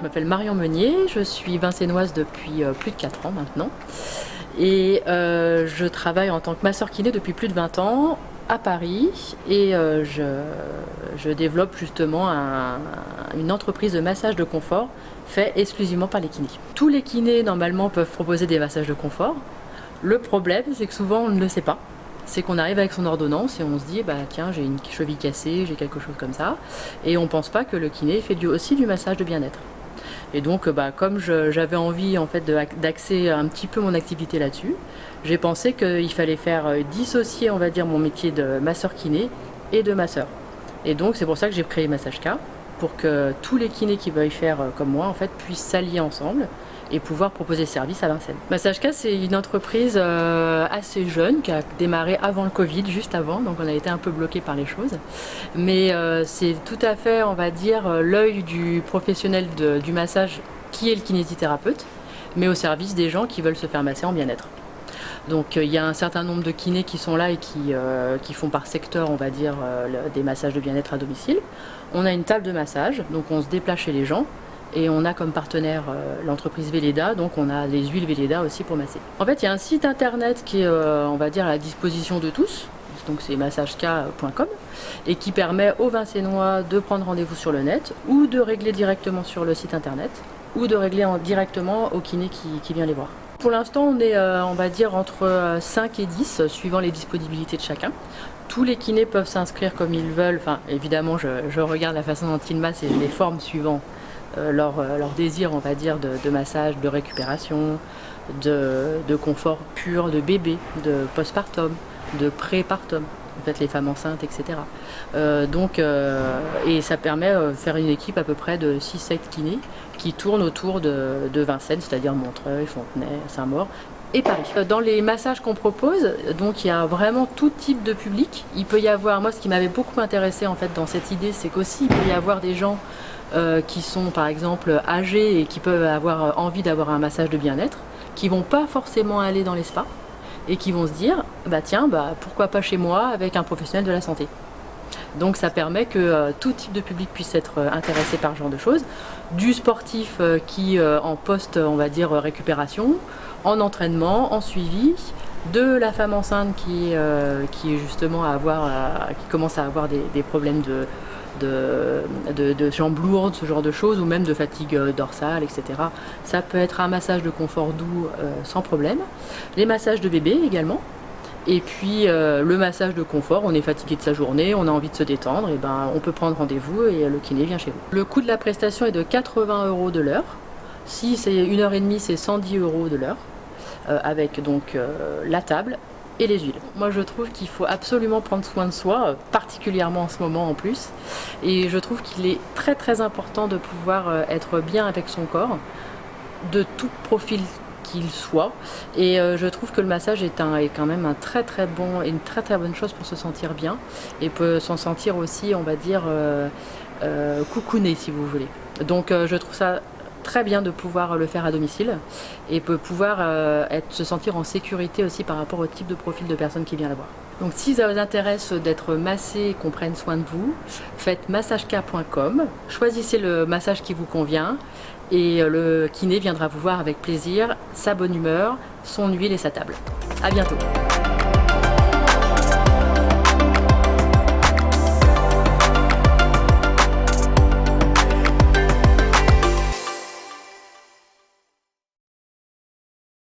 m'appelle Marion Meunier, je suis vincénoise depuis plus de 4 ans maintenant. Et je travaille en tant que masseur kiné depuis plus de 20 ans à Paris. Et je développe justement une entreprise de massage de confort fait exclusivement par les kinés. Tous les kinés normalement peuvent proposer des massages de confort. Le problème, c'est que souvent on ne le sait pas. C'est qu'on arrive avec son ordonnance et on se dit bah tiens, j'ai une cheville cassée, j'ai quelque chose comme ça, et on pense pas que le kiné fait aussi du massage de bien-être. Et donc comme j'avais envie en fait d'axer un petit peu mon activité là-dessus, j'ai pensé qu'il fallait faire dissocier, on va dire, mon métier de masseur kiné et de masseur. Et donc c'est pour ça que j'ai créé Massage K, pour que tous les kinés qui veuillent faire comme moi en fait puissent s'allier ensemble et pouvoir proposer service à Vincennes. Massage K, c'est une entreprise assez jeune qui a démarré avant le Covid, juste avant, donc on a été un peu bloqué par les choses. Mais c'est tout à fait, on va dire, l'œil du professionnel du massage qui est le kinésithérapeute, mais au service des gens qui veulent se faire masser en bien-être. Donc il y a un certain nombre de kinés qui sont là et qui font par secteur, on va dire, des massages de bien-être à domicile. On a une table de massage, donc on se déplace chez les gens. Et on a comme partenaire l'entreprise Velleda, donc on a les huiles Velleda aussi pour masser. En fait, il y a un site internet qui est, on va dire, à la disposition de tous, donc c'est massagek.com, et qui permet aux Vincénois de prendre rendez-vous sur le net, ou de régler directement sur le site internet, ou de régler directement au kiné qui vient les voir. Pour l'instant, on est, on va dire, entre 5 et 10, suivant les disponibilités de chacun. Tous les kinés peuvent s'inscrire comme ils veulent, enfin évidemment je regarde la façon dont ils massent et je les forme suivant leur désir, on va dire, de massage, de récupération, de confort pur, de bébé, de postpartum, de prépartum, en fait les femmes enceintes, etc. Et ça permet de faire une équipe à peu près de 6-7 kinés qui tournent autour de Vincennes, c'est-à-dire Montreuil, Fontenay, Saint-Maur et Paris. Dans les massages qu'on propose, donc il y a vraiment tout type de public. Il peut y avoir, moi ce qui m'avait beaucoup intéressé en fait dans cette idée, c'est qu'aussi il peut y avoir des gens qui sont par exemple âgés et qui peuvent avoir envie d'avoir un massage de bien-être, qui vont pas forcément aller dans les spas et qui vont se dire bah tiens, pourquoi pas chez moi avec un professionnel de la santé. Donc ça permet que tout type de public puisse être intéressé par ce genre de choses, du sportif qui en post, on va dire, récupération, en entraînement, en suivi, de la femme enceinte qui est justement qui commence à avoir des problèmes de jambes lourdes, ce genre de choses, ou même de fatigue dorsale, etc. Ça peut être un massage de confort doux sans problème. Les massages de bébé également. Et puis le massage de confort, on est fatigué de sa journée, on a envie de se détendre, et on peut prendre rendez-vous et le kiné vient chez vous. Le coût de la prestation est de 80 € de l'heure. Si c'est 1h30, c'est 110 € de l'heure, avec donc la table et les huiles. Moi je trouve qu'il faut absolument prendre soin de soi, particulièrement en ce moment en plus. Et je trouve qu'il est très très important de pouvoir être bien avec son corps, de tout profil qu'il soit. Et je trouve que le massage est quand même une très très bonne chose pour se sentir bien. Et peut s'en sentir aussi, on va dire, coucouné si vous voulez. Donc je trouve ça très bien de pouvoir le faire à domicile et peut pouvoir se sentir en sécurité aussi par rapport au type de profil de personne qui vient la voir. Donc si ça vous intéresse d'être massé et qu'on prenne soin de vous, faites massagek.com, choisissez le massage qui vous convient et le kiné viendra vous voir avec plaisir, sa bonne humeur, son huile et sa table. À bientôt.